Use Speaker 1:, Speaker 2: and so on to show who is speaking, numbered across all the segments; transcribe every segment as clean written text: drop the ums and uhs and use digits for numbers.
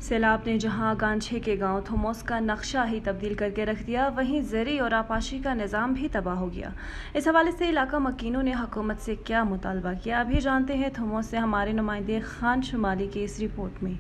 Speaker 1: سیلاب نے جہاں گانچھے کے گاوں تھمونگوس کا نقشہ ہی تبدیل کر کے رکھ دیا، وہیں زرعی اور آبپاشی کا نظام بھی تباہ ہو گیا۔ اس حوالے سے علاقہ مکینوں نے حکومت سے کیا مطالبہ کیا، ابھی جانتے ہیں تھمونگوس سے ہمارے نمائندے خان شمالی کی اس رپورٹ میں۔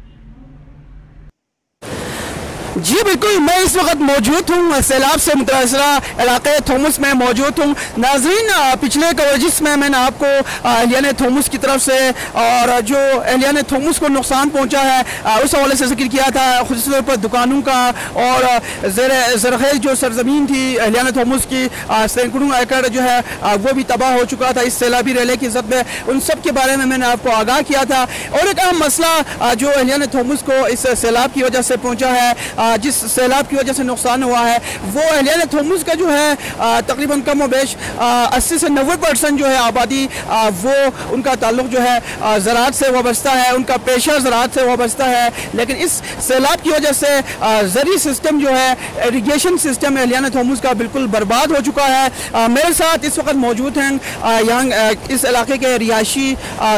Speaker 2: جی بالکل، میں اس وقت موجود ہوں سیلاب سے متاثرہ علاقے تھمونگوس میں موجود ہوں۔ ناظرین، پچھلے کوریجز میں نے آپ کو اہلیان تھمونگوس کی طرف سے اور جو اہلیان تھمونگوس کو نقصان پہنچا ہے اس حوالے سے ذکر کیا تھا، خصوصی طور پر دکانوں کا اور زرعی جو سرزمین تھی اہلیان تھمونگوس کی سینکڑوں ایکڑ جو ہے وہ بھی تباہ ہو چکا تھا اس سیلابی ریلے کی زد میں۔ ان سب کے بارے میں نے آپ کو آگاہ کیا تھا، اور ایک اہم مسئلہ جو اہلیان تھمونگوس کو اس سیلاب کی وجہ سے پہنچا ہے، جس سیلاب کی وجہ سے نقصان ہوا ہے، وہ اہلیان تھمونگوس کا جو ہے تقریباً کم و بیش 80 سے 90% جو ہے آبادی، وہ ان کا تعلق جو ہے زراعت سے وابستہ ہے، ان کا پیشہ زراعت سے وابستہ ہے۔ لیکن اس سیلاب کی وجہ سے زرعی سسٹم جو ہے، ایریگیشن سسٹم اہلیان تھمونگوس کا بالکل برباد ہو چکا ہے۔ میرے ساتھ اس وقت موجود ہیں یہاں اس علاقے کے رہائشی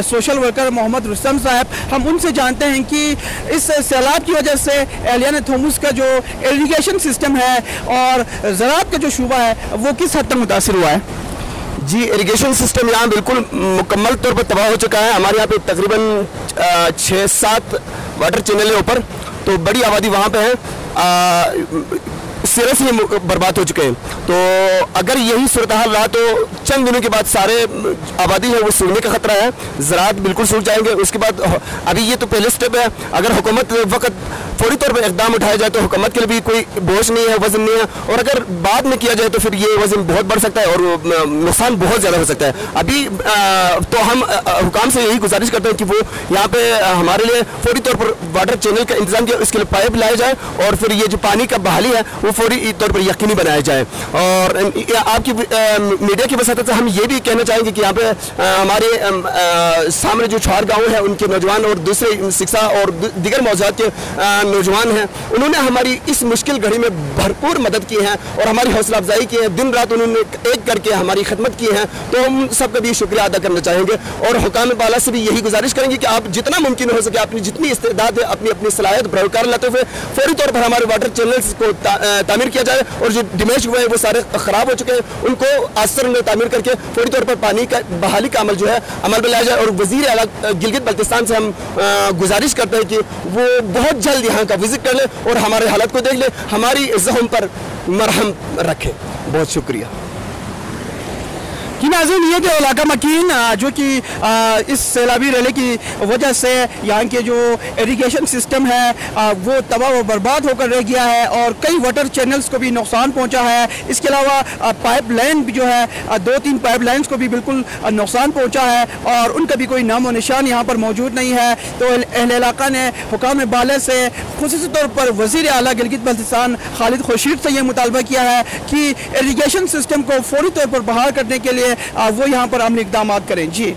Speaker 2: سوشل ورکر محمد رستم صاحب۔ ہم ان سے جانتے ہیں کہ اس سیلاب کی وجہ سے اہلیان تھمونگوس کا جو ایریگیشن سسٹم ہے اور زراعت کا جو شعبہ ہے وہ کس حد تک متاثر ہوا ہے؟
Speaker 3: جی، ایریگیشن سسٹم یہاں بالکل مکمل طور پر تباہ ہو چکا ہے۔ ہمارے یہاں پہ تقریباً 6-7 واٹر چینل ہیں اوپر، تو بڑی آبادی وہاں پہ ہے، صرف ہی برباد ہو چکے ہیں۔ تو اگر یہی صورتحال رہا تو چند دنوں کے بعد سارے آبادی ہے وہ سوکھنے کا خطرہ ہے، زراعت بالکل سوکھ جائیں گے۔ اس کے بعد ابھی یہ تو پہلے سٹیپ ہے، اگر حکومت وقت فوری طور پر اقدام اٹھایا جائے تو حکومت کے لیے بھی کوئی بوجھ نہیں ہے، وزن نہیں ہے، اور اگر بعد میں کیا جائے تو پھر یہ وزن بہت بڑھ سکتا ہے اور نقصان بہت زیادہ ہو سکتا ہے۔ ابھی تو ہم حکام سے یہی گزارش کرتے ہیں کہ وہ یہاں پہ ہمارے لیے فوری طور پر واٹر چینل کا انتظام کیا، اس کے لیے پائپ لائے جائے، اور پھر یہ جو پانی کا بحالی ہے وہ فوری طور پر یقینی بنایا جائے۔ اور آپ کی میڈیا کی وساطت سے ہم یہ بھی کہنا چاہیں گے کہ یہاں پہ ہمارے سامنے جو چھوار گاؤں ہے ان کے نوجوان اور دوسرے سکسا اور دیگر موضوعات کے نوجوان ہیں، انہوں نے ہماری اس مشکل گھڑی میں بھرپور مدد کی ہے اور ہماری حوصلہ افزائی کی ہے، دن رات انہوں نے ایک کر کے ہماری خدمت کی ہے، تو ہم سب کا بھی شکریہ ادا کرنا چاہیں گے۔ اور حکام بالا سے بھی یہی گزارش کریں گے کہ آپ جتنا ممکن ہو سکے اپنی جتنی استعداد ہے اپنی صلاحیت بروکار لاتے ہوئے فوری طور پر ہمارے واٹر چینلز کو تعمیر کیا جائے، اور جو ڈیمیج ہوئے ہیں وہ سارے خراب ہو چکے ہیں ان کو آسر میں تعمیر کر کے فوری طور پر پانی کا بحالی کا عمل جو ہے عمل میں لایا جائے۔ اور وزیر اعلیٰ گلگت بلتستان سے ہم گزارش کرتے ہیں کہ وہ بہت جلد یہاں کا وزٹ کر لے اور ہمارے حالت کو دیکھ لے، ہماری زخم پر مرہم رکھے۔ بہت شکریہ۔
Speaker 2: کہ ناظرین، یہ جو علاقہ مکین جو کہ اس سیلابی ریلے کی وجہ سے یہاں کے جو ایریگیشن سسٹم ہے وہ تباہ و برباد ہو کر رہ گیا ہے، اور کئی واٹر چینلز کو بھی نقصان پہنچا ہے۔ اس کے علاوہ پائپ لائن بھی جو ہے 2-3 پائپ لائنز کو بھی بالکل نقصان پہنچا ہے، اور ان کا بھی کوئی نام و نشان یہاں پر موجود نہیں ہے۔ تو اہل علاقہ نے حکام بالے سے خصوصی طور پر وزیر اعلیٰ گلگت بلتستان خالد خورشید سے یہ مطالبہ کیا ہے کہ ایریگیشن سسٹم کو فوری طور پر بحال کرنے کے لیے وہ یہاں پر عملی اقدامات کریں۔ جی